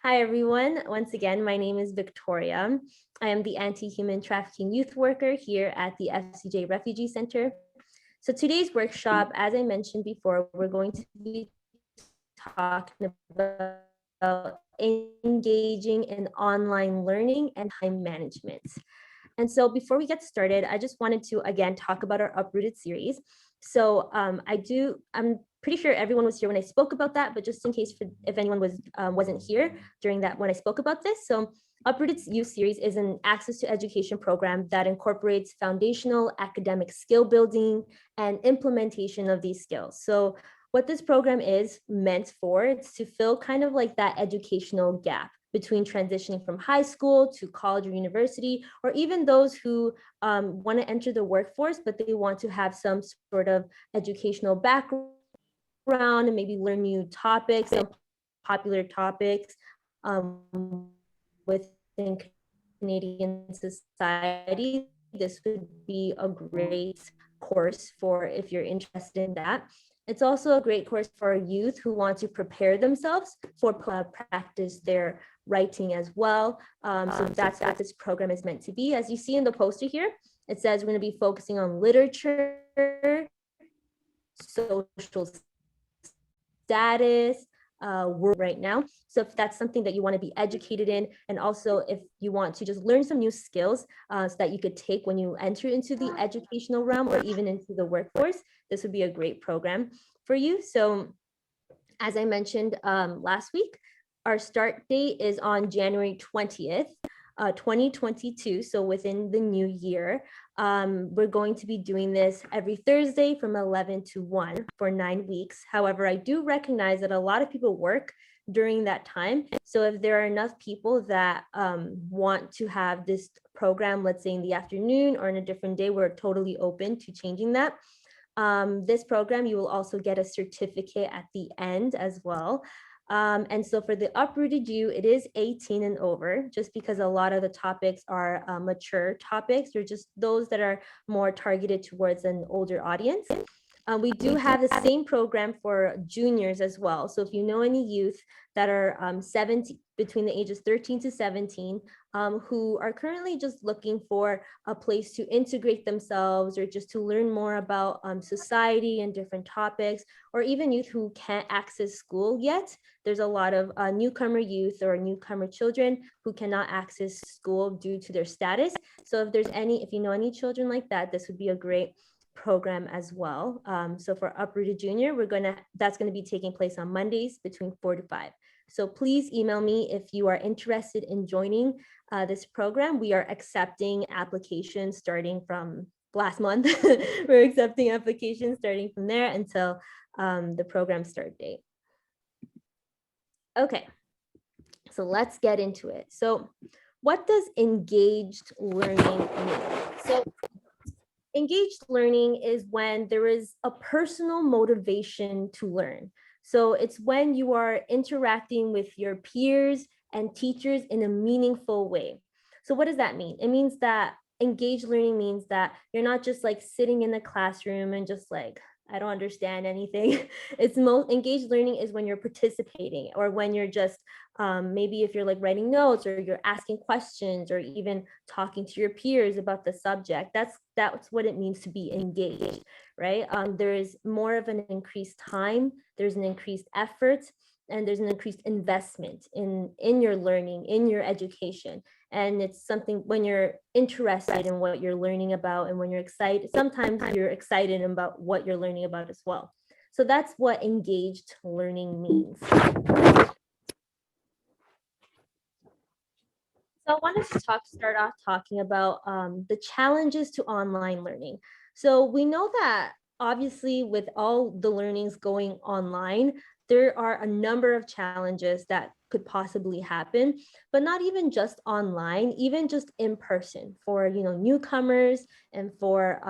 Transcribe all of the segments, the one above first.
Hi, everyone. Once again, my name is Victoria. I am the anti-human trafficking youth worker here at the FCJ Refugee Center. So today's workshop, as I mentioned before, we're going to be talking about engaging in online learning and time management. And so before we get started, I just wanted to, again, talk about our Uprooted series. So I'm pretty sure everyone was here when I spoke about that, but just in case if anyone wasn't here during that when I spoke about this. So Uprooted Youth Series is an access to education program that incorporates foundational academic skill building and implementation of these skills. So what this program is meant for, it's to fill kind of like that educational gap between transitioning from high school to college or university, or even those who want to enter the workforce, but they want to have some sort of educational background and maybe learn new topics, some popular topics within Canadian society. This would be a great course for if you're interested in that. It's also a great course for youth who want to prepare themselves for practice their writing as well. So that's what this program is meant to be. As you see in the poster here, it says we're going to be focusing on literature, social status, world right now. So if that's something that you want to be educated in, and also if you want to just learn some new skills so that you could take when you enter into the educational realm or even into the workforce, this would be a great program for you. So as I mentioned last week, our start date is on January 20th. 2022, so within the new year. We're going to be doing this every Thursday from 11 to 1 for 9 weeks. However, I do recognize that a lot of people work during that time. So if there are enough people that want to have this program, let's say in the afternoon or in a different day, we're totally open to changing that. This program, you will also get a certificate at the end as well. And so for the Uprooted You, it is 18 and over, just because a lot of the topics are mature topics, or just those that are more targeted towards an older audience. We do have the same program for juniors as well. So if you know any youth that are 17, between the ages 13 to 17, who are currently just looking for a place to integrate themselves or just to learn more about society and different topics, or even youth who can't access school yet. There's a lot of newcomer youth or newcomer children who cannot access school due to their status. So if you know any children like that, this would be a great program as well. So for Uprooted Junior, that's gonna be taking place on Mondays between 4 to 5. So please email me if you are interested in joining this program. We are accepting applications starting from last month. We're accepting applications starting from there until the program start date. Okay, so let's get into it. So what does engaged learning mean? So engaged learning is when there is a personal motivation to learn. So it's when you are interacting with your peers and teachers in a meaningful way. So what does that mean? It means that engaged learning means that you're not just like sitting in the classroom and just like, I don't understand anything. Engaged learning is when you're participating, or when you're just maybe if you're like writing notes, or you're asking questions, or even talking to your peers about the subject. That's what it means to be engaged, right? There is more of an increased time, there's an increased effort, and there's an increased investment in your learning, in your education. And it's something when you're interested in what you're learning about, and when you're excited, sometimes you're excited about what you're learning about as well. So that's what engaged learning means. So I wanted to start off talking about the challenges to online learning. So we know that obviously with all the learnings going online, there are a number of challenges that could possibly happen, but not even just online, even just in person for newcomers, and for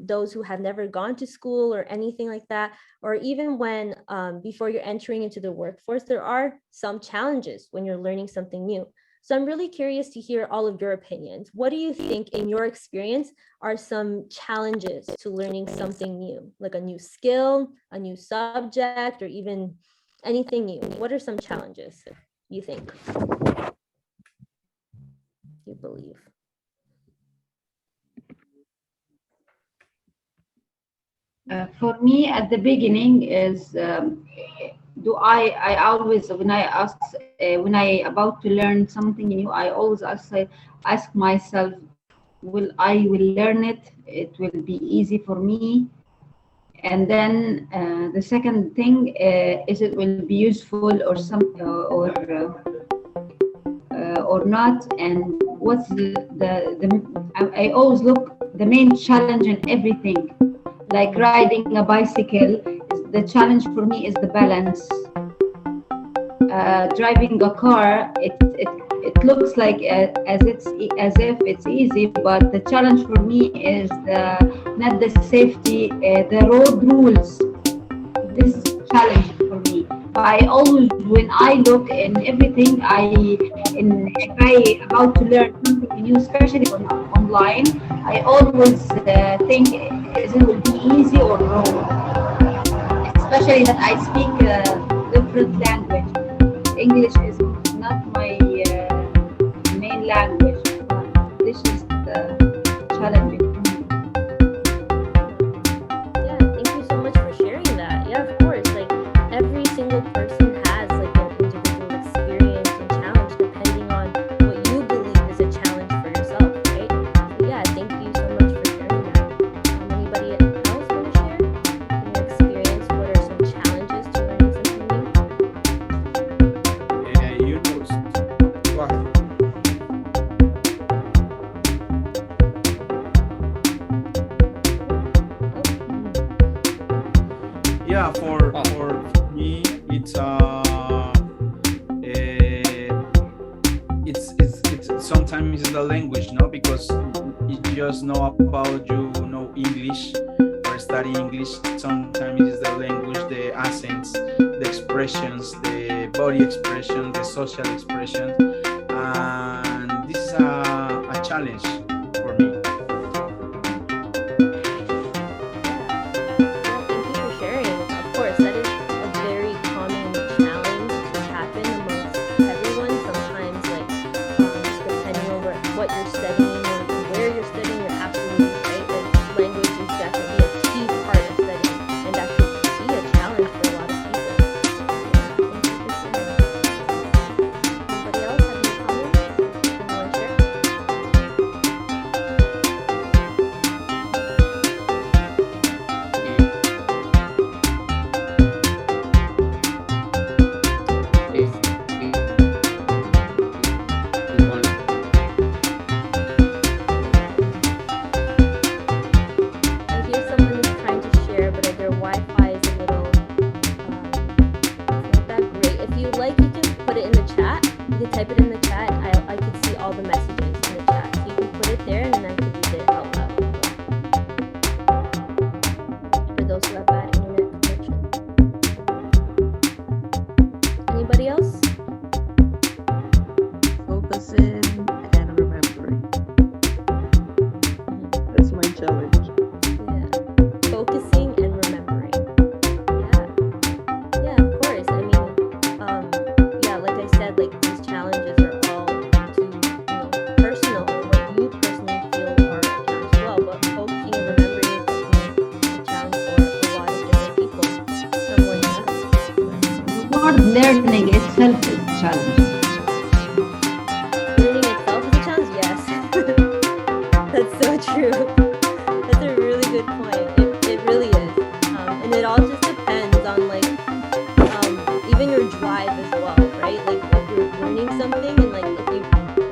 those who have never gone to school or anything like that, or even when before you're entering into the workforce, there are some challenges when you're learning something new. So I'm really curious to hear all of your opinions. What do you think, in your experience, are some challenges to learning something new, like a new skill, a new subject, or even anything new? What are some challenges? you think? You believe? For me, at the beginning is do I always when I ask when I about to learn something new, I always ask myself, will I will learn it? It will be easy for me. And then the second thing is it will be useful or or not, and what's I always look the main challenge in everything. Like riding a bicycle, the challenge for me is the balance. Driving a car, it looks like as if it's easy, but the challenge for me is not the safety, the road rules. This is challenge for me. I always, when I look in everything, if I about to learn something new, especially online, I always think is it will be easy or wrong. Especially that I speak different language. English is not my main language. This is challenging for me. Yeah, thank you so much for sharing that. Yeah, of course. Like every single person has like an individual experience and challenge depending on what you believe is a challenge for yourself, right? So yeah, thank you so much for sharing that. Anybody else want to share your experience? What are some challenges to learning something new? Go ahead. Yeah, for me, it's sometimes it's the language, no, because you just know about you know English or study English. Sometimes it's the language, the accents, the expressions, the body expression, the social expression, and this is a challenge for me. Thank you for sharing. Of course, that is a very common challenge to happen amongst everyone. Sometimes, like, just depending on what you're studying or where you're studying, you're absolutely right. Like, language is definitely a key part of studying, and that could be a challenge for a lot of people. Yeah, thank you for sharing. Anybody else have any comments you want to share? Yes. I hear someone is trying to share, but their Wi-Fi is a little, it's not that great. If you like, you can put it in the chat. You can type it in the chat. I can see all the messages in the chat. So you can put it there, and then I can read it out loud for those who have bad internet connection. Anybody else? Focusing and remembering. That's my challenge. Yeah. Focusing and remembering. Yeah. Yeah, of course. I mean, yeah, like I said, like these challenges are all to, personal, what you personally feel are a challenge as well. But focusing and remembering is definitely a challenge for a lot of different people. Someone else. The word learning itself is a challenge. Learning itself is a challenge? Yes. That's so true. That's a really good point. It really is. And it all just depends on like even your drive as well, right? Like if you're learning something and like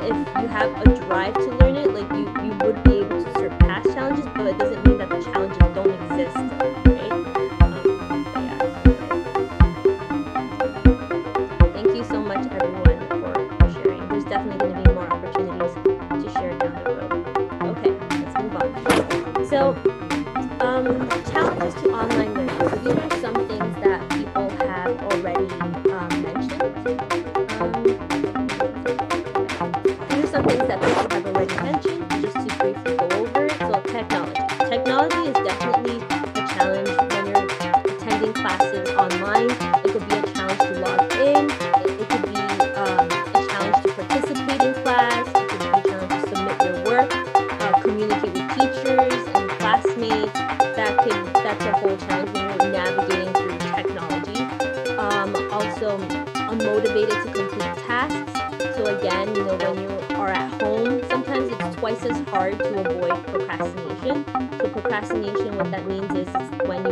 if you have a drive to learn it, like you would be able to surpass challenges, but it doesn't mean that the challenges don't exist, right? But yeah. Thank you so much everyone for sharing. There's definitely going to be more opportunities to share down the road. Okay, let's move on. So, challenges to online learning. So these are some things that people have already mentioned. These are some things that people have already mentioned, just to briefly go over it. So technology. Technology is definitely a challenge when you're attending classes online. It could be a challenge to log in. It could be or when you are at home, sometimes it's twice as hard to avoid procrastination. So procrastination, what that means is when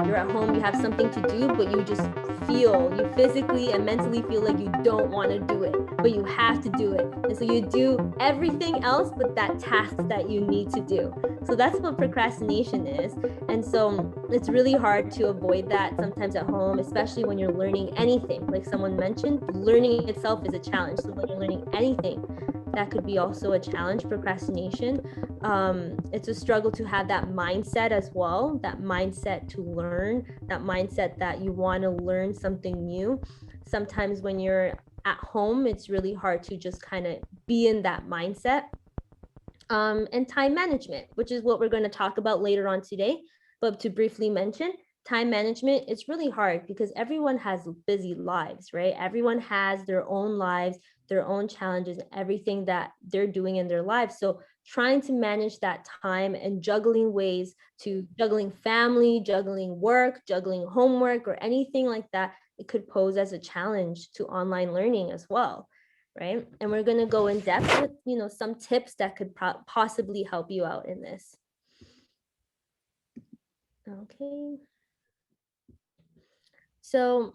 you're at home, you have something to do, but you just you physically and mentally feel like you don't want to do it, but you have to do it. And so you do everything else but that task that you need to do. So that's what procrastination is. And so it's really hard to avoid that sometimes at home, especially when you're learning anything. Like someone mentioned, learning itself is a challenge. So when you're learning anything, that could be also a challenge, procrastination. It's a struggle to have that mindset as well, that mindset to learn, that mindset that you want to learn something new. Sometimes when you're at home, it's really hard to just kind of be in that mindset. And time management, which is what we're going to talk about later on today. But to briefly mention, time management, it's really hard because everyone has busy lives, right? Everyone has their own lives, their own challenges, everything that they're doing in their lives. So trying to manage that time and juggling family, juggling work, juggling homework, or anything like that, it could pose as a challenge to online learning as well. Right? And we're going to go in depth with, some tips that could possibly help you out in this. Okay. So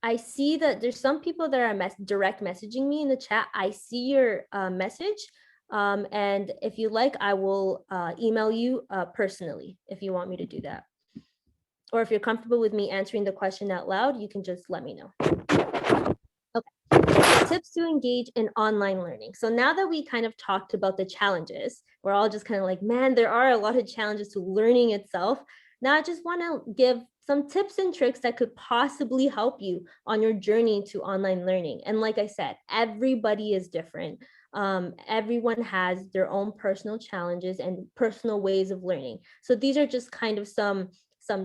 I see that there's some people that are direct messaging me in the chat. I see your message. And if you like, I will email you personally if you want me to do that. Or if you're comfortable with me answering the question out loud, you can just let me know. Tips to engage in online learning. So now that we kind of talked about the challenges, we're all just kind of like, man, there are a lot of challenges to learning itself. Now I just want to give some tips and tricks that could possibly help you on your journey to online learning. And like I said, everybody is different. Everyone has their own personal challenges and personal ways of learning. So these are just kind of some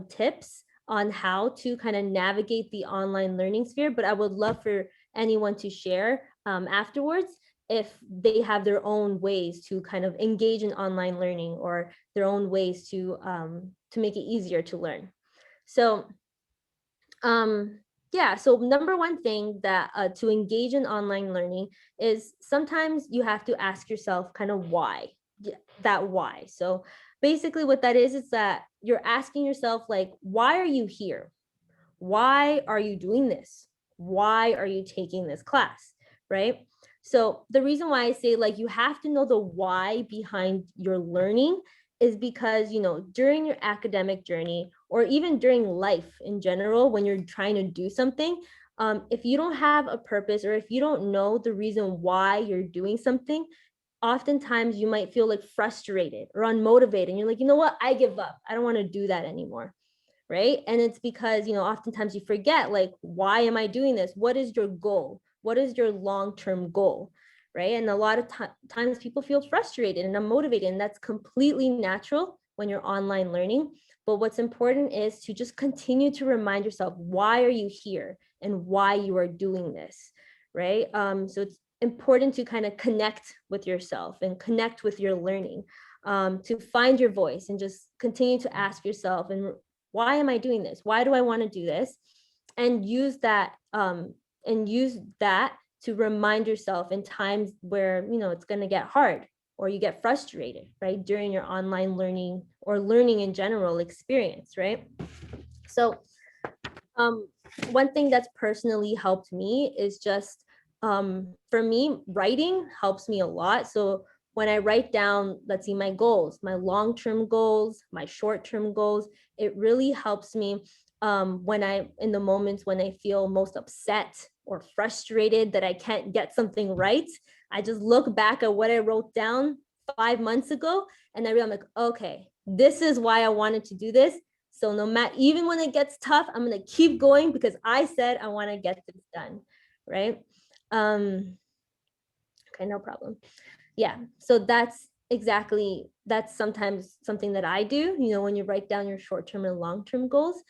tips on how to kind of navigate the online learning sphere, but I would love for anyone to share afterwards if they have their own ways to kind of engage in online learning or their own ways to make it easier to learn. So yeah, so number one thing that to engage in online learning is sometimes you have to ask yourself kind of why. So basically what that is that you're asking yourself, like, why are you here? Why are you doing this? Why are you taking this class, right? So the reason why I say, like, you have to know the why behind your learning is because, during your academic journey or even during life in general, when you're trying to do something, if you don't have a purpose or if you don't know the reason why you're doing something, oftentimes you might feel like frustrated or unmotivated. And you're like, you know what? I give up. I don't want to do that anymore. Right. And it's because, oftentimes you forget, like, why am I doing this? What is your goal? What is your long-term goal? Right. And a lot of times people feel frustrated and unmotivated, and that's completely natural when you're online learning. But what's important is to just continue to remind yourself, why are you here and why you are doing this? Right. So it's important to kind of connect with yourself and connect with your learning, to find your voice and just continue to ask yourself, and why am I doing this? Why do I want to do this? And use that to remind yourself in times where, it's going to get hard or you get frustrated, right? During your online learning or learning in general experience, right? So one thing that's personally helped me is just, for me, writing helps me a lot. So when I write down, let's see, my goals, my long-term goals, my short-term goals, it really helps me in the moments when I feel most upset or frustrated that I can't get something right. I just look back at what I wrote down 5 months ago, and I'm like, okay, this is why I wanted to do this. So no matter, even when it gets tough, I'm going to keep going because I said I want to get this done, right? Okay, no problem. Yeah, so that's sometimes something that I do, when you write down your short-term and long-term goals.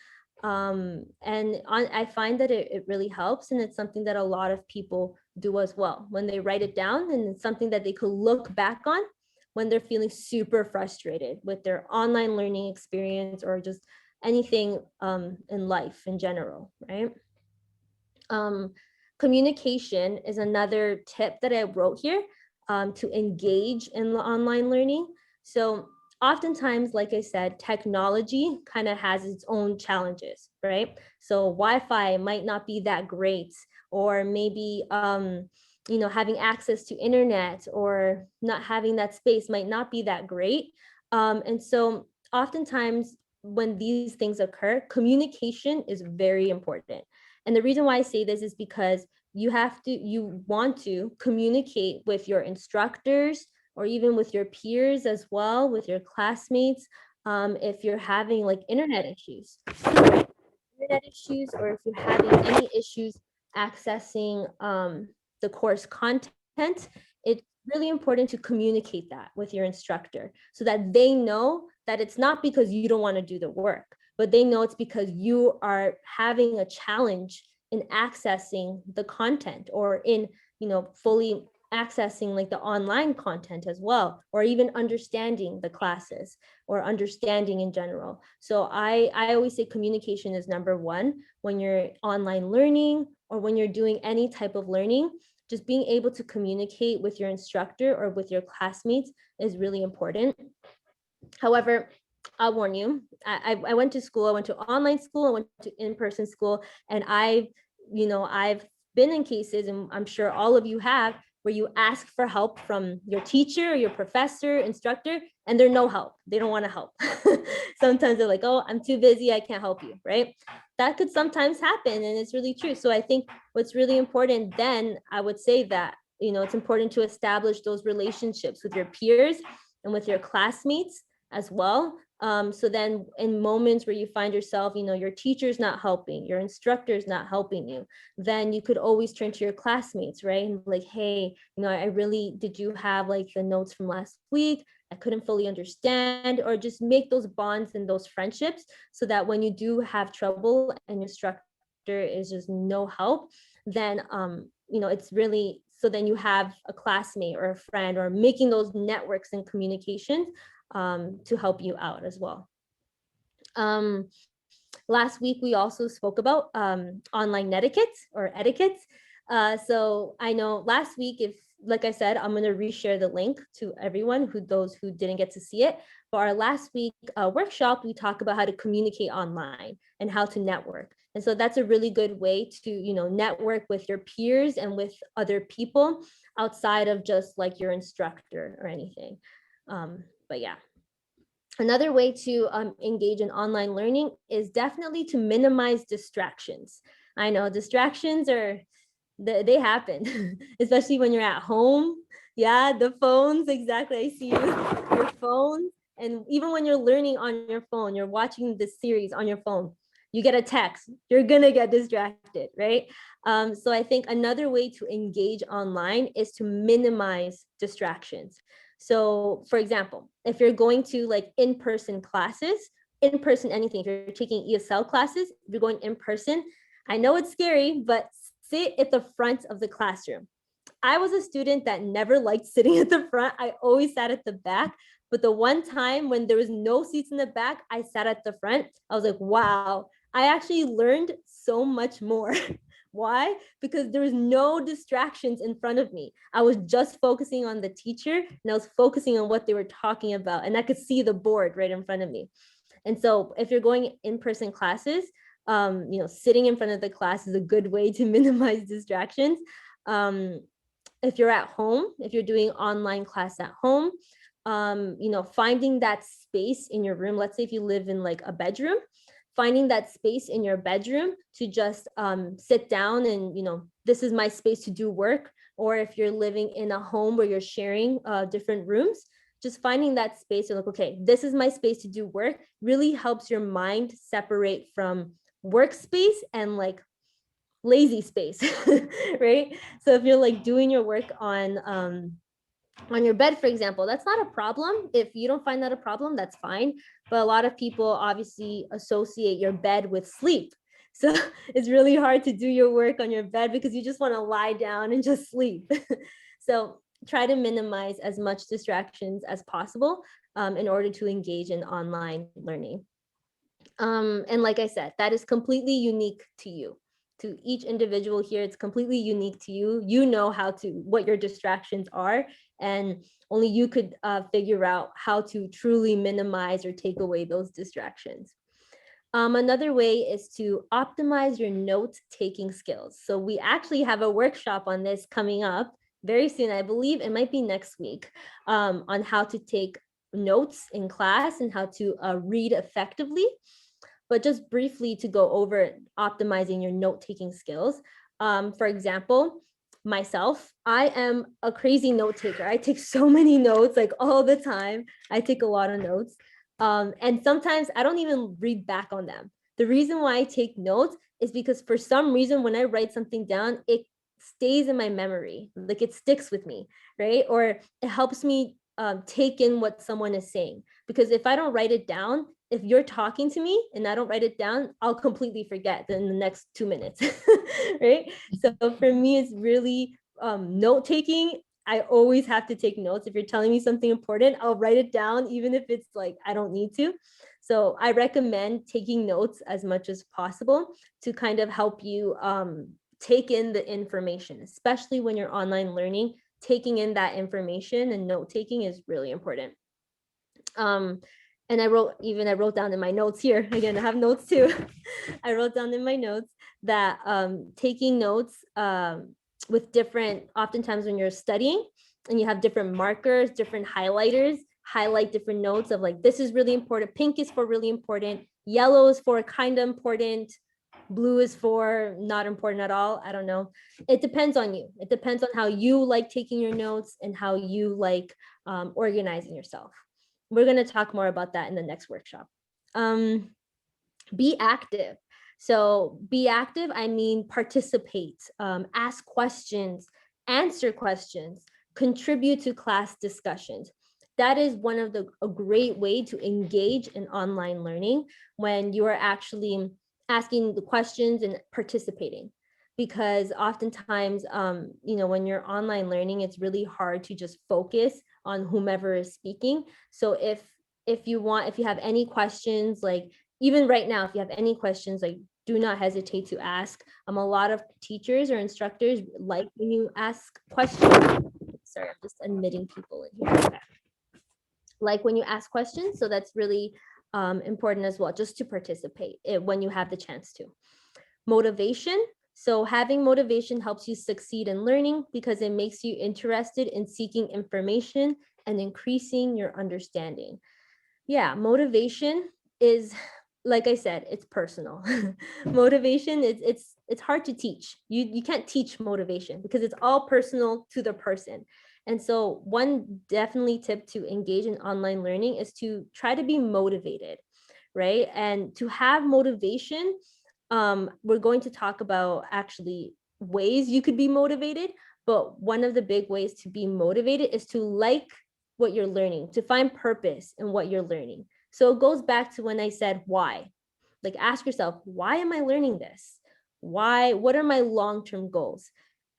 I find that it really helps, and it's something that a lot of people do as well when they write it down, and it's something that they could look back on when they're feeling super frustrated with their online learning experience or just anything in life in general, right? Communication is another tip that I wrote here, to engage in the online learning. So oftentimes, like I said, technology kind of has its own challenges, right? So Wi-Fi might not be that great, or maybe having access to internet or not having that space might not be that great. And so oftentimes when these things occur, communication is very important. And the reason why I say this is because you want to communicate with your instructors or even with your peers as well, with your classmates, if you're having like internet issues, or if you're having any issues accessing the course content, it's really important to communicate that with your instructor so that they know that it's not because you don't want to do the work, but they know it's because you are having a challenge in accessing the content, or in fully accessing like the online content as well, or even understanding the classes or understanding in general. So I always say communication is number one when you're online learning or when you're doing any type of learning. Just being able to communicate with your instructor or with your classmates is really important. However, I'll warn you, I went to school, I went to online school, I went to in-person school, and I've been in cases, and I'm sure all of you have, where you ask for help from your teacher, your professor, instructor, and they're no help. They don't want to help. Sometimes they're like, oh, I'm too busy, I can't help you, right? That could sometimes happen, and it's really true. So I think what's really important then, I would say that, it's important to establish those relationships with your peers and with your classmates as well. So then in moments where you find yourself, your teacher's not helping, your instructor's not helping you, then you could always turn to your classmates, right? And like, hey, did you have like the notes from last week? I couldn't fully understand, or just make those bonds and those friendships so that when you do have trouble and your instructor is just no help, then, it's really, so then you have a classmate or a friend, or making those networks and communications to help you out as well. Last week, we also spoke about online etiquettes or etiquettes. So I know last week, like I said, I'm going to reshare the link to everyone, those who didn't get to see it. For our last week workshop, we talk about how to communicate online and how to network. And so that's a really good way to, network with your peers and with other people outside of just like your instructor or anything. But yeah. Another way to engage in online learning is definitely to minimize distractions. I know distractions they happen, especially when you're at home. Yeah, the phones, exactly. I see you, your phone. And even when you're learning on your phone, you're watching this series on your phone, you get a text, you're gonna get distracted, right? So I think another way to engage online is to minimize distractions. So for example, if you're going to like in-person classes, in-person anything, if you're taking ESL classes, if you're going in person, I know it's scary, but sit at the front of the classroom. I was a student that never liked sitting at the front. I always sat at the back. But the one time when there was no seats in the back, I sat at the front. I was like, wow, I actually learned so much more. Why? Because there was no distractions in front of me. I was just focusing on the teacher, and I was focusing on what they were talking about. And I could see the board right in front of me. And so if you're going in-person classes, sitting in front of the class is a good way to minimize distractions. If you're at home, if you're doing online class at home, finding that space in your room, let's say if you live in like a bedroom, finding that space in your bedroom to just sit down and, this is my space to do work. Or if you're living in a home where you're sharing different rooms, just finding that space and like, okay, this is my space to do work, really helps your mind separate from workspace and like lazy space, right? So if you're like doing your work on your bed, for example, that's not a problem. If you don't find that a problem, that's fine. But a lot of people obviously associate your bed with sleep. So it's really hard to do your work on your bed because you just want to lie down and just sleep. So try to minimize as much distractions as possible in order to engage in online learning. And like I said, that is completely unique to you. to each individual here. It's completely unique to you. You know what your distractions are, and only you could figure out how to truly minimize or take away those distractions. Another way is to optimize your note-taking skills. So we actually have a workshop on this coming up very soon. I believe it might be next week, on how to take notes in class and how to read effectively. But just briefly to go over optimizing your note-taking skills. For example, myself, I am a crazy note taker. I take so many notes, like all the time. I take a lot of notes. And sometimes I don't even read back on them. The reason why I take notes is because for some reason, when I write something down, it stays in my memory, like it sticks with me, right? Or it helps me take in what someone is saying. Because if I don't write it down, if you're talking to me and I don't write it down, I'll completely forget in the next 2 minutes, right? So for me, it's really note taking. I always have to take notes. If you're telling me something important, I'll write it down, even if it's like I don't need to. So I recommend taking notes as much as possible to kind of help you take in the information, especially when you're online learning. Taking in that information and note taking is really important. And I wrote down in my notes here, again, I have notes too. I wrote down in my notes that taking notes with different, oftentimes when you're studying and you have different markers, different highlighters, highlight different notes of like, this is really important. Pink is for really important. Yellow is for kind of important. Blue is for not important at all. I don't know. It depends on you. It depends on how you like taking your notes and how you like organizing yourself. We're going to talk more about that in the next workshop. Be active. So be active, I mean participate, ask questions, answer questions, contribute to class discussions. That is one of a great way to engage in online learning, when you are actually asking the questions and participating. Because oftentimes, when you're online learning, it's really hard to just focus on whomever is speaking. So if you have any questions, like even right now, if you have any questions, like do not hesitate to ask. A lot of teachers or instructors like when you ask questions. Sorry, I'm just admitting people in here. Okay. Like when you ask questions. So that's really important as well, just to participate when you have the chance to. Motivation. So having motivation helps you succeed in learning because it makes you interested in seeking information and increasing your understanding. Yeah, motivation is, like I said, it's personal. Motivation is it's hard to teach. You can't teach motivation because it's all personal to the person. And so one definitely tip to engage in online learning is to try to be motivated, right? And to have motivation, we're going to talk about actually ways you could be motivated, but one of the big ways to be motivated is to like what you're learning, to find purpose in what you're learning. So it goes back to when I said why. Like ask yourself, why am I learning this? Why? What are my long-term goals?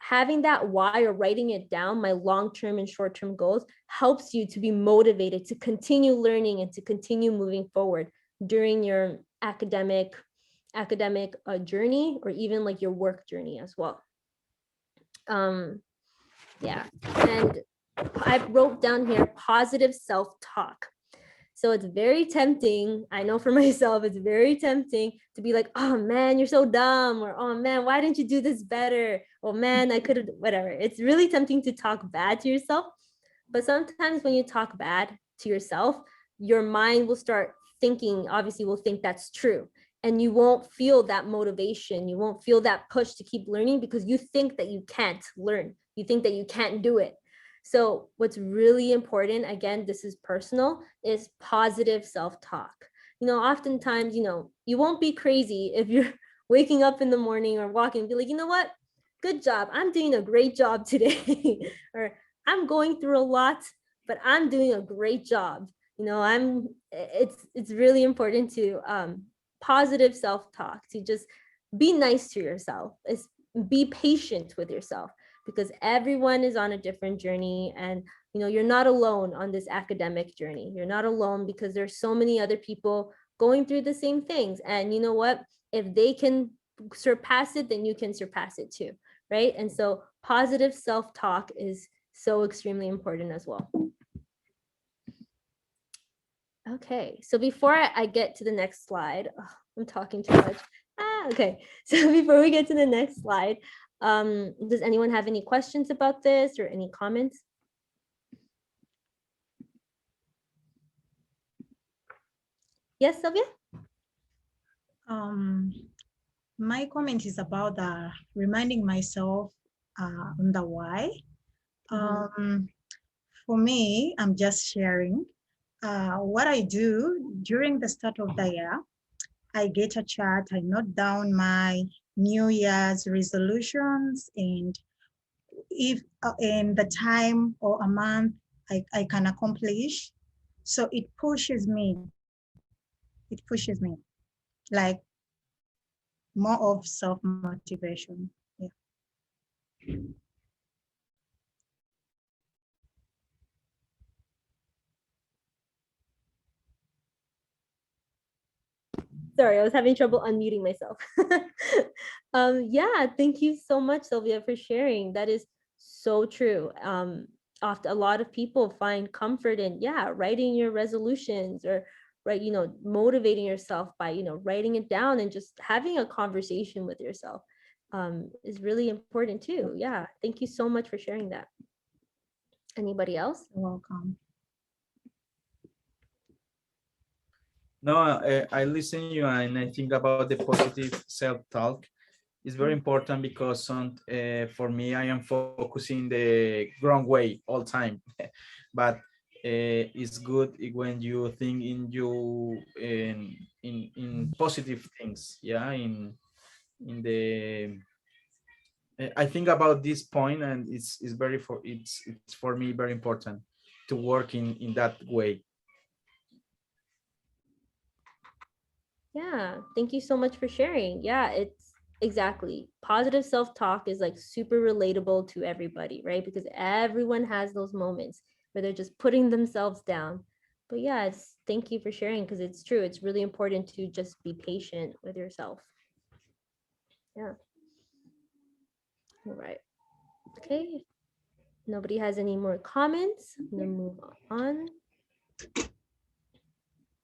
Having that why or writing it down, my long-term and short-term goals, helps you to be motivated to continue learning and to continue moving forward during your academic journey, or even like your work journey as well. Yeah, and I wrote down here positive self-talk. So it's very tempting. I know for myself, it's very tempting to be like, oh man, you're so dumb, or oh man, why didn't you do this better? Oh man, I could have, whatever. It's really tempting to talk bad to yourself. But sometimes when you talk bad to yourself, your mind will start thinking, obviously will think that's true. And you won't feel that motivation. You won't feel that push to keep learning because you think that you can't learn. You think that you can't do it. So what's really important, again, this is personal, is positive self-talk. Oftentimes, you won't be crazy if you're waking up in the morning or walking, be like, you know what? Good job. I'm doing a great job today. Or I'm going through a lot, but I'm doing a great job. It's really important to positive self-talk, to just be nice to yourself, be patient with yourself, because everyone is on a different journey, and you're not alone on this academic journey. You're not alone because there's so many other people going through the same things. And you know what? If they can surpass it, then you can surpass it too, right? And so positive self-talk is so extremely important as well. Okay, so before I get to the next slide, I'm talking too much. Okay, so before we get to the next slide, does anyone have any questions about this or any comments? Yes, Sylvia? My comment is about reminding myself on the why. For me, I'm just sharing what I do during the start of the year. I get a chart, I note down my New Year's resolutions and if in the time or a month I can accomplish. So it pushes me. It pushes me like more of self-motivation. Yeah. Sorry, I was having trouble unmuting myself. Yeah, thank you so much, Sylvia, for sharing. That is so true. Often a lot of people find comfort in, yeah, writing your resolutions or motivating yourself by, writing it down and just having a conversation with yourself is really important too. Yeah, thank you so much for sharing that. Anybody else? You're welcome. No, I listen to you and I think about the positive self-talk. It's very important because for me, I am focusing the wrong way all time. But it's good when you think in positive things. Yeah, in the I think about this point, and it's for me very important to work in that way. Yeah, thank you so much for sharing. Yeah, it's exactly. Positive self-talk is like super relatable to everybody, right? Because everyone has those moments where they're just putting themselves down. But yeah, thank you for sharing because it's true. It's really important to just be patient with yourself. Yeah. All right. Okay. Nobody has any more comments. I'm gonna move on.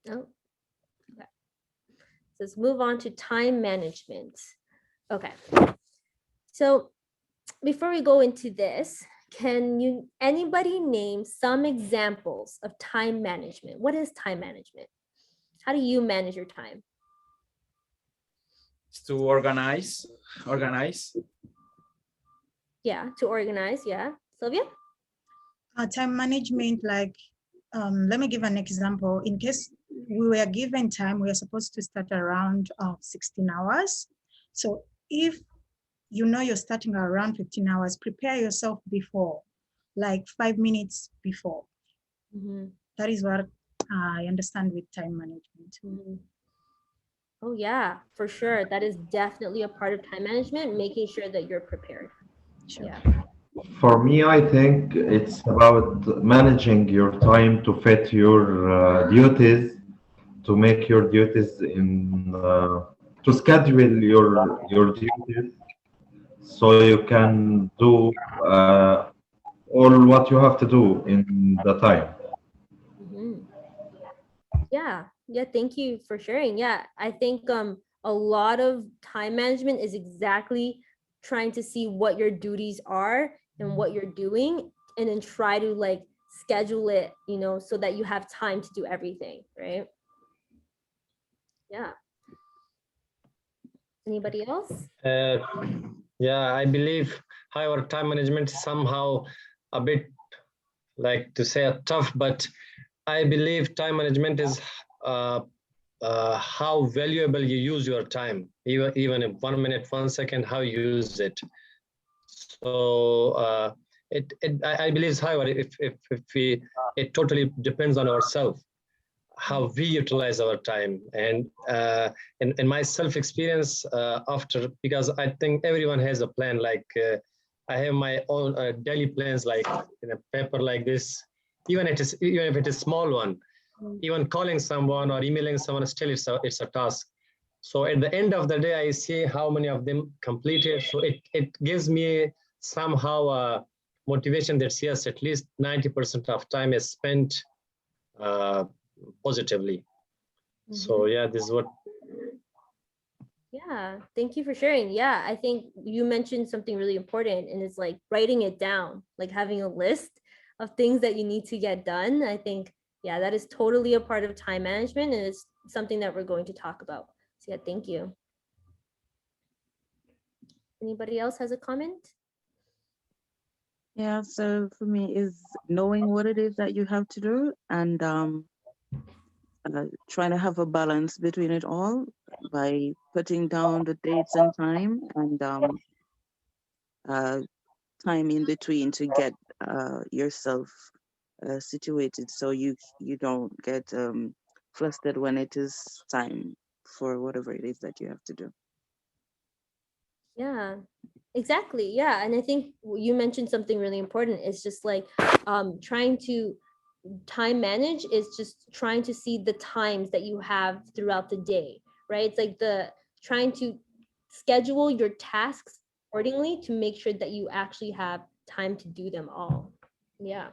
Oh, okay. Let's move on to time management. Okay. So before we go into this, can anybody name some examples of time management? What is time management? How do you manage your time? It's to organize. Yeah, to organize. Yeah. Sylvia? Time management, like, let me give an example. In case we were given time, we are supposed to start around 16 hours. So if you know you're starting around 15 hours, prepare yourself before, like 5 minutes before. That is what I understand with time management. Oh yeah, for sure. That is definitely a part of time management, making sure that you're prepared. Sure. Yeah. For me, I think it's about managing your time to fit your duties, to make your duties to schedule your duties, so you can do all what you have to do in the time. Yeah, thank you for sharing. Yeah, I think a lot of time management is exactly trying to see what your duties are and what you're doing, and then try to like schedule it, so that you have time to do everything, right? Yeah. Anybody else? Yeah, I believe, however, time management is somehow a bit, like to say, tough, but I believe time management is how valuable you use your time, even if 1 minute, 1 second, how you use it. So I believe, however, it totally depends on ourselves, how we utilize our time. And in my self experience, because I think everyone has a plan, like I have my own daily plans, like in a paper like this, even if it is small one, even calling someone or emailing someone, still it's a task. So at the end of the day, I see how many of them completed. So it gives me somehow a motivation that yes, at least 90% of time is spent positively. So yeah, this is what. Yeah, thank you for sharing. Yeah, I think you mentioned something really important, and it's like writing it down, like having a list of things that you need to get done. I think, yeah, that is totally a part of time management, and it's something that we're going to talk about. So yeah, thank you. Anybody else has a comment? Yeah, so for me is knowing what it is that you have to do and trying to have a balance between it all by putting down the dates and time and uh, time in between to get yourself situated so you don't get flustered when it is time for whatever it is that you have to do. Yeah, exactly. Yeah. And I think you mentioned something really important. It's just like trying to time manage is just trying to see the times that you have throughout the day, right? It's like the trying to schedule your tasks accordingly to make sure that you actually have time to do them all. Yeah.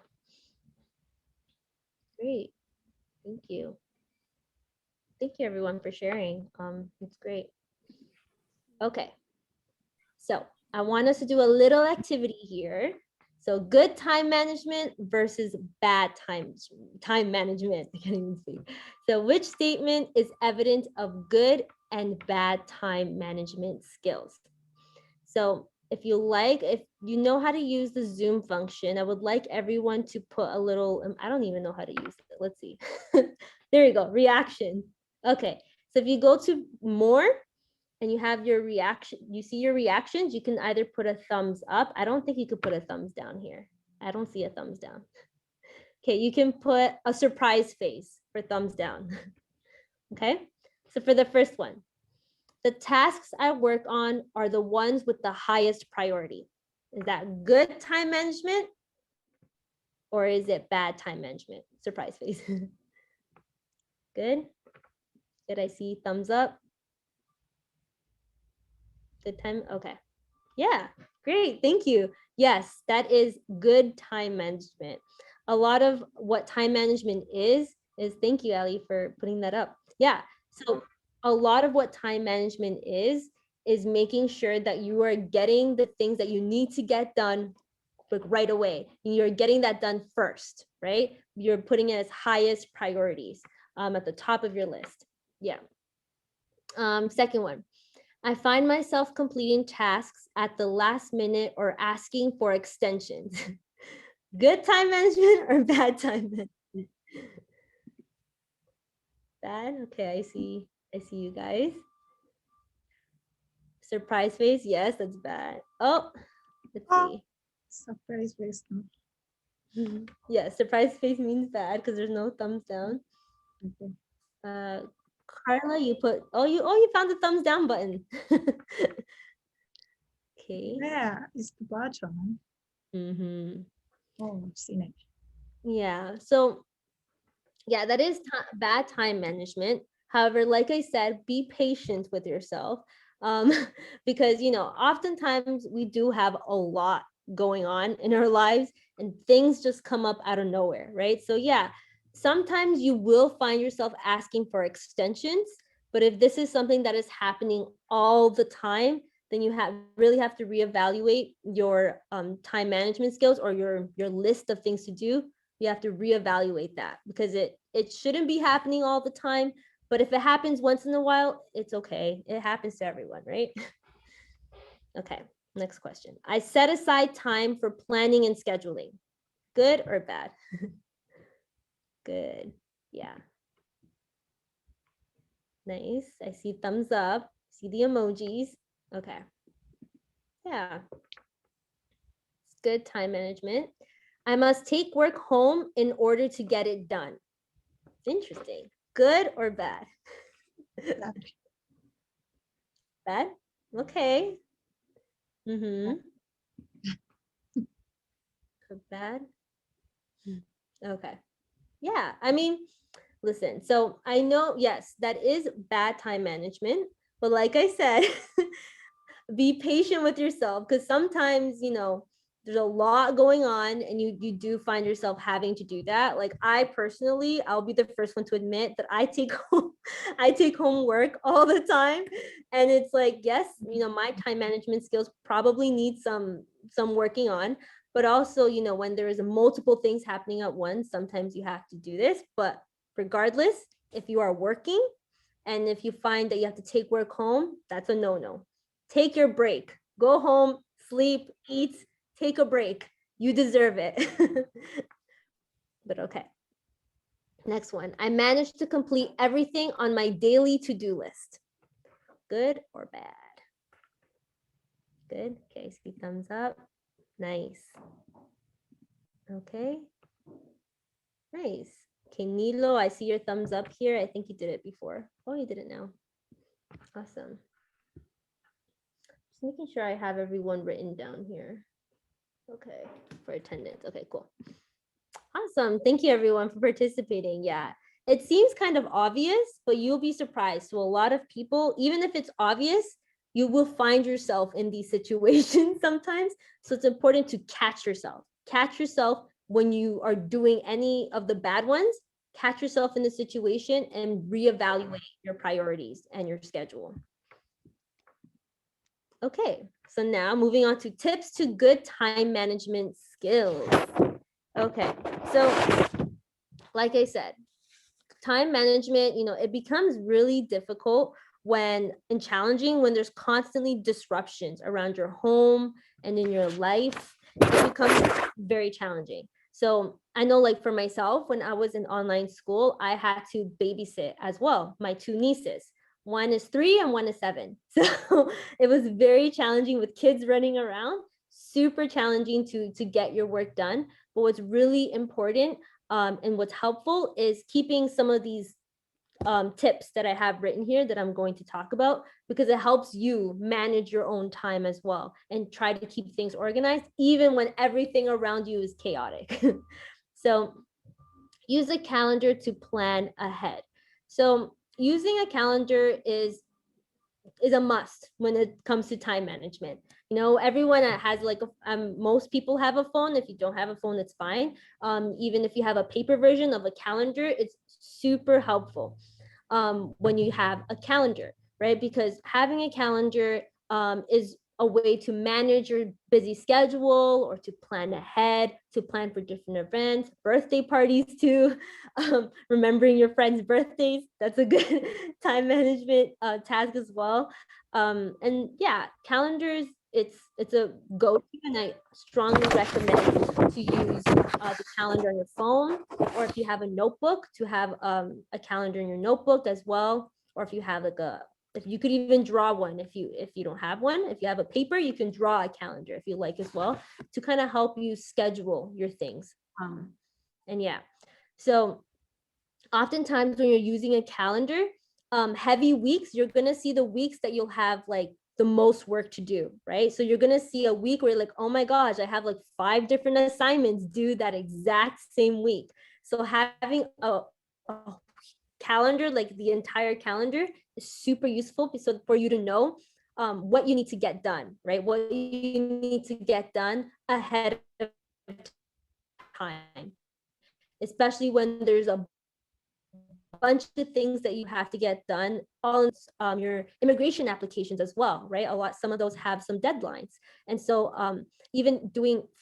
Great. Thank you. Thank you everyone for sharing. It's great. Okay. So I want us to do a little activity here. So good time management versus bad time management. I can't even speak. So which statement is evidence of good and bad time management skills? So if you like, if you know how to use the Zoom function, I would like everyone to put a little, I don't even know how to use it. Let's see. There you go, reaction. Okay, so if you go to more, and you have your reaction, you see your reactions, you can either put a thumbs up. I don't think you could put a thumbs down here. I don't see a thumbs down. Okay, you can put a surprise face for thumbs down. Okay, so for the first one, the tasks I work on are the ones with the highest priority. Is that good time management or is it bad time management? Surprise face. Good. Did I see thumbs up? Good time. Okay. Yeah, great. Thank you. Yes, that is good time management. A lot of what time management is thank you, Ellie, for putting that up. Yeah. So a lot of what time management is making sure that you are getting the things that you need to get done like right away. You're getting that done first, right? You're putting it as highest priorities at the top of your list. Yeah. Second one, I find myself completing tasks at the last minute or asking for extensions. Good time management or bad time management? Bad? Okay, I see you guys. Surprise face, yes, that's bad. Oh, let's see. Surprise face. Yeah, surprise face means bad because there's no thumbs down. Okay. Carla, you put, you found the thumbs down button. Okay. Yeah, it's the bottom. Mm-hmm. Oh, I've seen it. Yeah, so yeah, that is bad time management. However, like I said, be patient with yourself because, oftentimes we do have a lot going on in our lives and things just come up out of nowhere, right? So yeah, sometimes you will find yourself asking for extensions, but if this is something that is happening all the time, then you really have to reevaluate your time management skills or your list of things to do. You have to reevaluate that because it shouldn't be happening all the time. But if it happens once in a while, it's okay. It happens to everyone, right? Okay, next question. I set aside time for planning and scheduling. Good or bad? Good. Yeah. Nice. I see thumbs up. See the emojis. Okay. Yeah. It's good time management. I must take work home in order to get it done. Interesting. Good or bad? Bad? Okay. Mm-hmm. Bad? Okay. Yeah, I mean, listen, so I know, yes, that is bad time management. But like I said, be patient with yourself, because sometimes, there's a lot going on and you do find yourself having to do that. Like I personally, I'll be the first one to admit that I take home work all the time. And it's like, yes, my time management skills probably need some working on, but also, when there is multiple things happening at once, sometimes you have to do this. But regardless, if you are working and if you find that you have to take work home, that's a no-no. Take your break, go home, sleep, eat, take a break. You deserve it. But okay. Next one. I managed to complete everything on my daily to-do list. Good or bad? Good. Okay, see thumbs up. Nice. Okay. Nice. Okay, Nilo, I see your thumbs up here. I think you did it before. Oh, you did it now. Awesome. Just making sure I have everyone written down here. Okay, for attendance. Okay, cool. Awesome. Thank you everyone for participating. Yeah, it seems kind of obvious, but you'll be surprised. So a lot of people, even if it's obvious, you will find yourself in these situations sometimes. So it's important to catch yourself. Catch yourself when you are doing any of the bad ones. Catch yourself in the situation and reevaluate your priorities and your schedule. Okay, so now moving on to tips to good time management skills. Okay, so like I said, time management, it becomes really difficult and challenging when there's constantly disruptions around your home and in your life. It becomes very challenging. So I know, like for myself, when I was in online school, I had to babysit as well, my two nieces. One is 3 and one is 7. So it was very challenging with kids running around, super challenging to get your work done. But what's really important and what's helpful is keeping some of these tips that I have written here that I'm going to talk about, because it helps you manage your own time as well and try to keep things organized, even when everything around you is chaotic. So use a calendar to plan ahead. So using a calendar is a must when it comes to time management. Everyone has like most people have a phone. If you don't have a phone, it's fine. Even if you have a paper version of a calendar, it's super helpful when you have a calendar, right? Because having a calendar is a way to manage your busy schedule or to plan ahead, to plan for different events, birthday parties too, remembering your friends' birthdays. That's a good time management task as well. And yeah, calendars, it's a go-to, and I strongly recommend to use the calendar on your phone, or if you have a notebook, to have a calendar in your notebook as well, or if you have like if you could even draw one, if you don't have one, if you have a paper, you can draw a calendar if you like as well, to kind of help you schedule your things. And yeah, so oftentimes when you're using a calendar, heavy weeks, you're gonna see the weeks that you'll have like the most work to do, right? So you're gonna see a week where you're like, oh my gosh, I have like 5 different assignments due that exact same week. So having a calendar, like the entire calendar, is super useful, so for you to know what you need to get done, right? What you need to get done ahead of time, especially when there's a bunch of things that you have to get done on your immigration applications as well, right? Some of those have some deadlines. And so even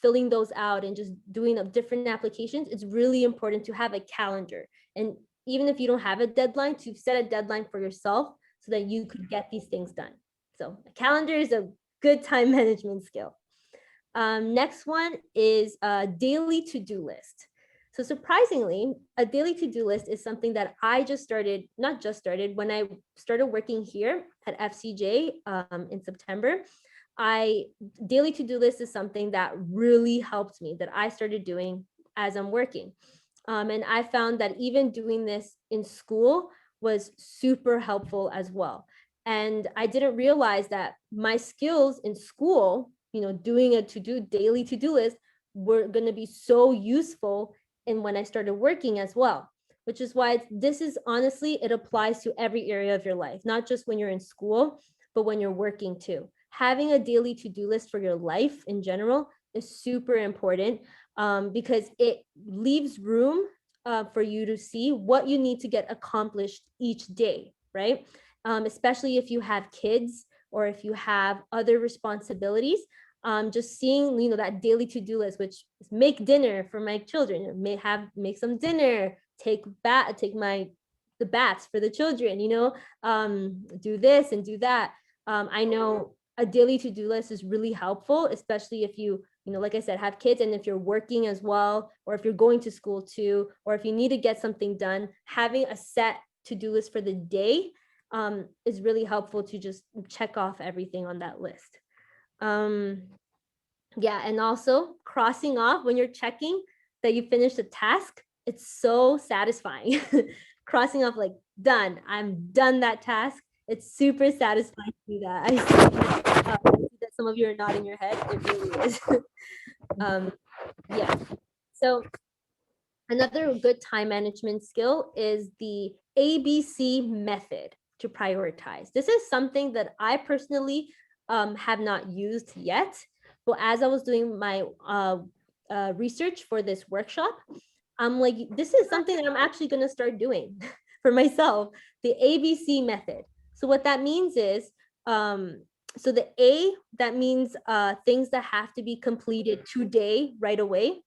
filling those out and just doing different applications, it's really important to have a calendar. And even if you don't have a deadline, to set a deadline for yourself so that you could get these things done. So a calendar is a good time management skill. Next one is a daily to-do list. So surprisingly, a daily to-do list is something that I when I started working here at FCJ in September. Daily to-do list is something that really helped me, that I started doing as I'm working. And I found that even doing this in school was super helpful as well. And I didn't realize that my skills in school, doing a daily to-do list, were going to be so useful and when I started working as well. which is why this is honestly, it applies to every area of your life, not just when you're in school, but when you're working too. Having a daily to-do list for your life in general is super important, because it leaves room for you to see what you need to get accomplished each day, right? Especially if you have kids or if you have other responsibilities. Just seeing, that daily to-do list, which is make dinner for my children, make some dinner, take the baths for the children, do this and do that. I know a daily to-do list is really helpful, especially if you, like I said, have kids, and if you're working as well, or if you're going to school too, or if you need to get something done, having a set to-do list for the day is really helpful to just check off everything on that list. Yeah, and also crossing off when you're checking that you finished a task, it's so satisfying. Crossing off like, done, I'm done that task. It's super satisfying to do that. I see that some of you are nodding your head. It really is. Yeah. So another good time management skill is the ABC method to prioritize. This is something that I personally have not used yet. But as I was doing my research for this workshop, I'm like, this is something that I'm actually going to start doing for myself, the ABC method. So what that means is, so the A, that means things that have to be completed today, right away.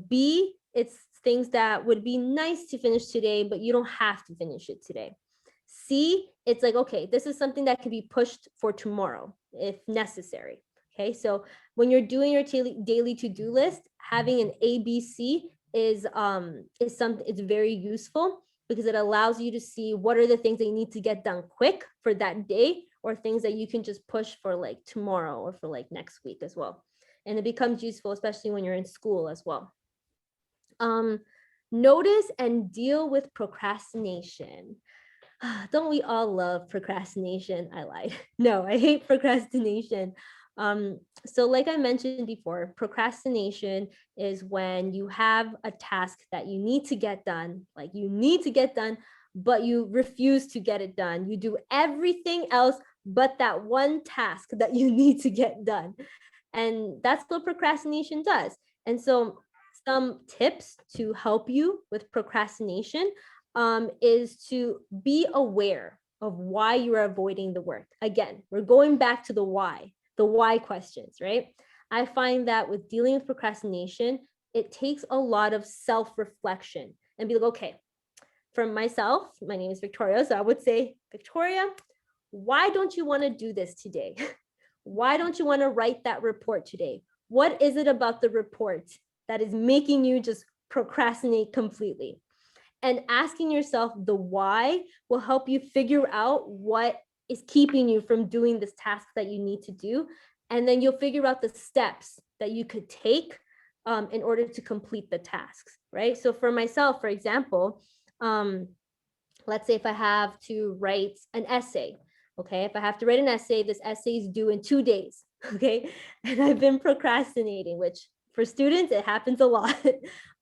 B, it's things that would be nice to finish today, but you don't have to finish it today. C, it's like, okay, this is something that can be pushed for tomorrow if necessary. Okay, so when you're doing your daily to-do list, having an ABC is it's very useful, because it allows you to see what are the things that you need to get done quick for that day, or things that you can just push for like tomorrow or for like next week as well. And it becomes useful, especially when you're in school as well. Notice and deal with procrastination. Don't we all love procrastination? I lied. No, I hate procrastination. So like I mentioned before, procrastination is when you have a task that you need to get done, like you need to get done, but you refuse to get it done. You do everything else but that one task that you need to get done. And that's what procrastination does. And so some tips to help you with procrastination is to be aware of why you are avoiding the work. Again, we're going back to the why questions, right? I find that with dealing with procrastination, it takes a lot of self-reflection and be like, okay, for myself, my name is Victoria. So I would say, Victoria, why don't you want to do this today? Why don't you want to write that report today? What is it about the report that is making you just procrastinate completely? And asking yourself the why will help you figure out what is keeping you from doing this task that you need to do. And then you'll figure out the steps that you could take in order to complete the tasks, right? So for myself, for example, let's say if I have to write an essay, okay? If I have to write an essay, this essay is due in 2 days, okay? And I've been procrastinating, which for students, it happens a lot.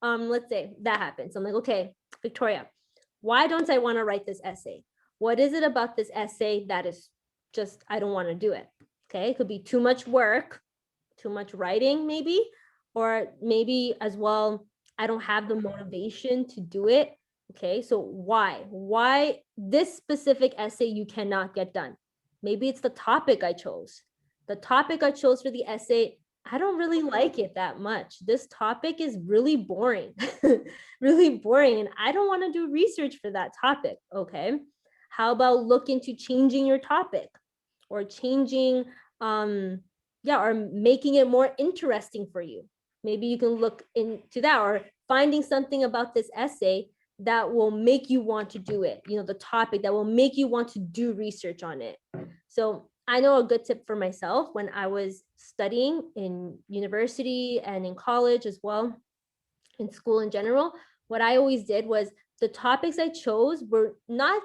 Let's say that happens. So I'm like, okay, Victoria, why don't I want to write this essay? What is it about this essay that is just, I don't want to do it? Okay, it could be too much work, too much writing maybe, or maybe as well, I don't have the motivation to do it. Okay, so why this specific essay you cannot get done? Maybe it's the topic I chose. The topic I chose for the essay, I don't really like it that much. This topic is really boring, really boring. And I don't want to do research for that topic. Okay. How about look into changing your topic or changing, or making it more interesting for you. Maybe you can look into that, or finding something about this essay that will make you want to do it. The topic that will make you want to do research on it. So I know a good tip for myself when I was studying in university and in college as well, in school in general, what I always did was the topics I chose were not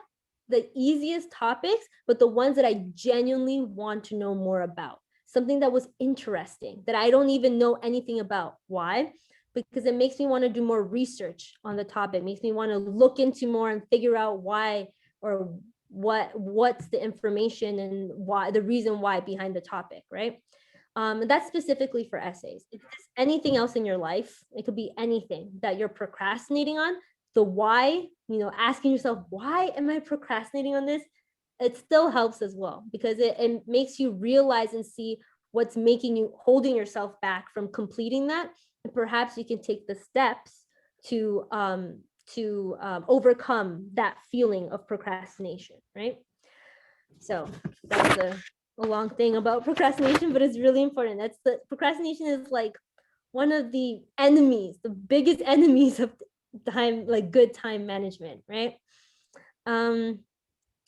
the easiest topics, but the ones that I genuinely want to know more about. Something that was interesting, that I don't even know anything about. Why? because it makes me want to do more research on the topic, makes me want to look into more and figure out why, or what's the information and why, the reason why behind the topic, right? That's specifically for essays. If there's anything else in your life, it could be anything that you're procrastinating on, the why, asking yourself, why am I procrastinating on this? It still helps as well, because it makes you realize and see what's making you, holding yourself back from completing that. And perhaps you can take the steps to overcome that feeling of procrastination, right? So that's a long thing about procrastination, but it's really important. That's the procrastination is like one of the enemies, the biggest enemies of time, like good time management, right?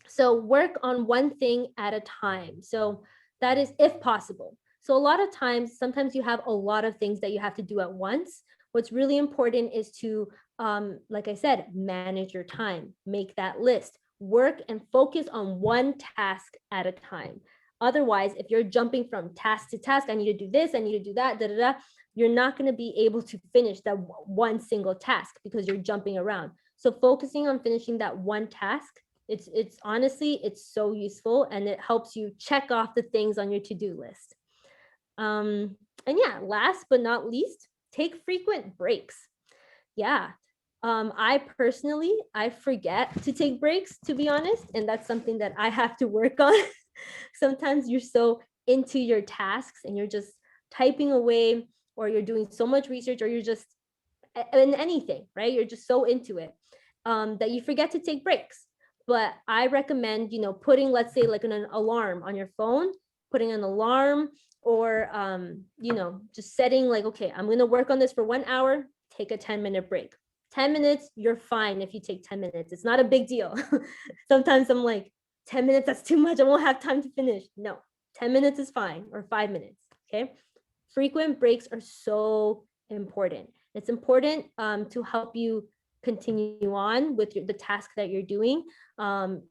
So work on one thing at a time. So that is if possible. So a lot of times, sometimes you have a lot of things that you have to do at once. What's really important is to, like I said, manage your time, make that list, work and focus on one task at a time. Otherwise, if you're jumping from task to task, I need to do this, I need to do that, da, da, da, you're not going to be able to finish that one single task because you're jumping around. So focusing on finishing that one task, it's honestly, it's so useful, and it helps you check off the things on your to-do list. And yeah, last but not least, take frequent breaks. Yeah. I personally, I forget to take breaks, to be honest, and that's something that I have to work on. Sometimes you're so into your tasks and you're just typing away, or you're doing so much research, or you're just in anything, right? You're just so into it that you forget to take breaks. But I recommend, putting, let's say, like an alarm on your phone, putting an alarm, or just setting like, okay, I'm going to work on this for 1 hour, take a 10-minute break. 10 minutes, you're fine if you take 10 minutes. It's not a big deal. Sometimes I'm like, 10 minutes, that's too much. I won't have time to finish. No, 10 minutes is fine, or 5 minutes. Okay. Frequent breaks are so important. It's important to help you continue on with the task that you're doing.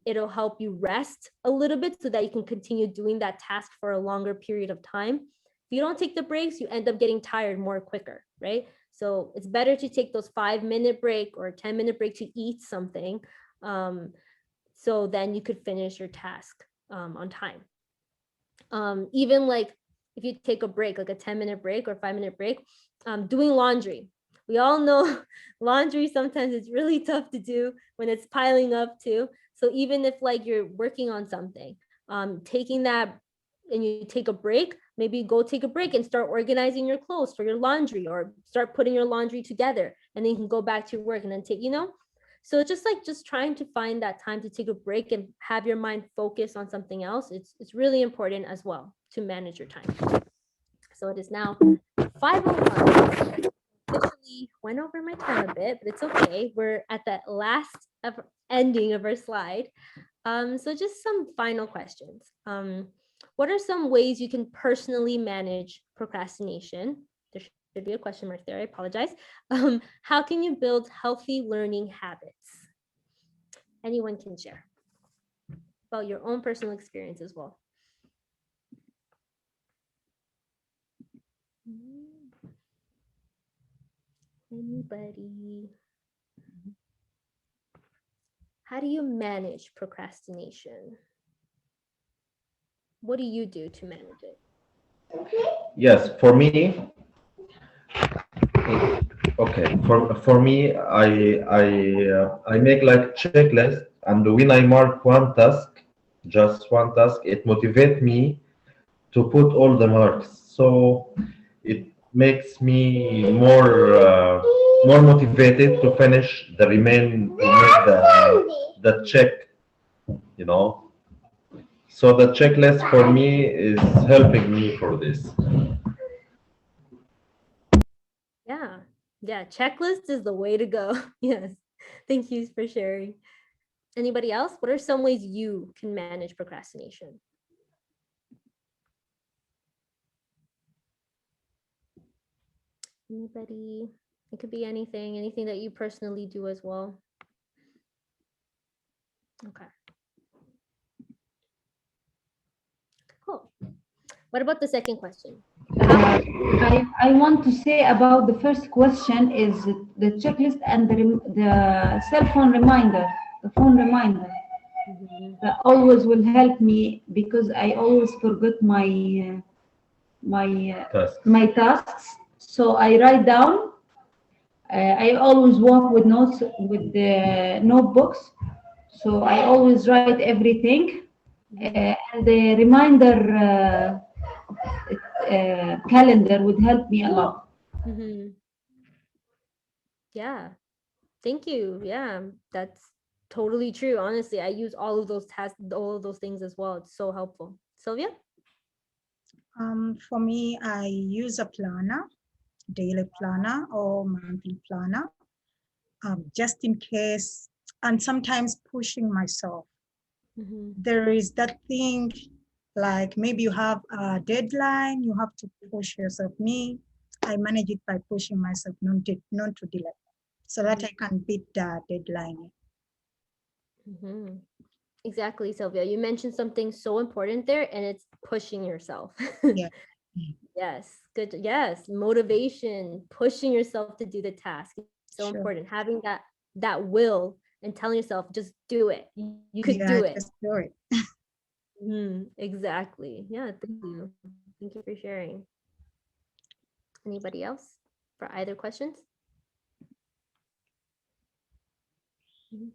It'll help you rest a little bit so that you can continue doing that task for a longer period of time. If you don't take the breaks, you end up getting tired more quicker, right? So it's better to take those 5-minute break or 10-minute break to eat something. So then you could finish your task on time. Even like if you take a break, like a 10-minute break or 5-minute break, doing laundry. We all know laundry sometimes it's really tough to do when it's piling up too. So even if like you're working on something, taking that and you take a break, maybe go take a break and start organizing your clothes for your laundry, or start putting your laundry together, and then you can go back to your work and then take, so it's just trying to find that time to take a break and have your mind focus on something else. It's really important as well to manage your time. So it is now 5:01. Officially went over my time a bit, but it's okay. We're at the last ending of our slide. So just some final questions. What are some ways you can personally manage procrastination? There should be a question mark there. I apologize. How can you build healthy learning habits? Anyone can share about your own personal experience as well. Anybody? How do you manage procrastination? What do you do to manage it? Yes, for me, okay. For me, I make like checklist, and when I mark one task, just one task, it motivates me to put all the marks. So it makes me more motivated to finish the remain, to make the check, you know. So the checklist for me is helping me for this. Yeah, checklist is the way to go. Yes, thank you for sharing. Anybody else? What are some ways you can manage procrastination? Anybody? It could be anything that you personally do as well. Okay. Cool. What about the second question? I want to say about the first question is the checklist and the cell phone reminder, the phone reminder. Mhm. That always will help me because I always forget my Tasks. my tasks. So I write down. I always work with notes with the notebooks. So I always write everything. Mhm. And the reminder calendar would help me a lot. Mhm. Yeah. Thank you. Yeah, that's totally true. Honestly, I use all of those tasks, all of those things as well. It's so helpful. Sylvia? For me, I use a planner, daily planner or monthly planner, just in case, and sometimes pushing myself. Mhm. There is that thing like maybe you have a deadline, you have to push yourself. Me, I manage it by pushing myself not to delay so that Mhm. I can beat the deadline. Mhm. Exactly, Sylvia. You mentioned something so important there, and it's pushing yourself. Yeah. Yes, good. Yes, motivation, pushing yourself to do the task is so Sure. important. Having that will and telling yourself, just do it. You could Yeah, do it. just do it. Exactly. Yeah, thank you. Thank you for sharing. Anybody else for either questions? Mhm.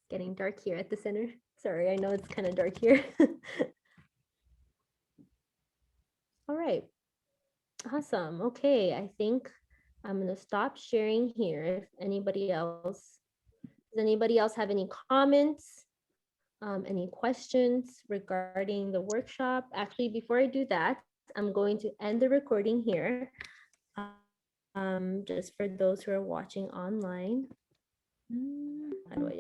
Getting dark here at the center. Sorry, I know it's kind of dark here. All right. Awesome. Okay, I think I'm gonna stop sharing here. If anybody else, does anybody else have any comments, any questions regarding the workshop? Actually, before I do that, I'm going to end the recording here. Just for those who are watching online. How do I